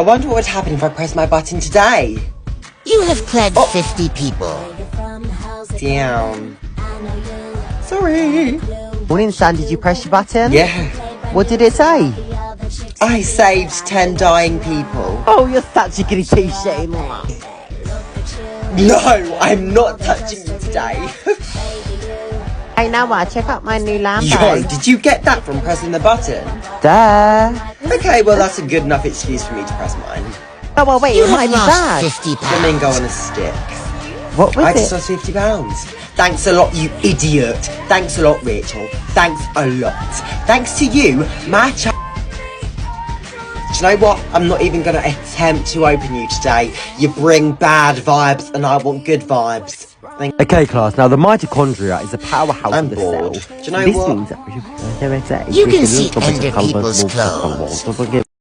I wonder what would happen if I pressed my button today. You have pledged 50 people. Damn. Sorry. Morning, Sam. Did you press your button? Yeah. What did it say? I saved 10 dying people. Oh, you're such a goody two-shoes. No, I'm not touching you today. Hey, now what? Check out my new Lambo. Yo, did you get that from pressing the button? Duh. Okay, well that's a good enough excuse for me to press mine. Oh, well, wait, You it might have be lost bad. 50 Flamingo pounds. on a stick. What I was just it? lost £50. Thanks a lot, you idiot. Thanks a lot, Rachel. Thanks a lot. Thanks to you, my child. Do you know what? I'm not even going to attempt to open you today. You bring bad vibes and I want good vibes. Okay, class. Now, the mitochondria is a powerhouse I'm of the bored. cell. Do you know this what? means that You can see under people's clothes.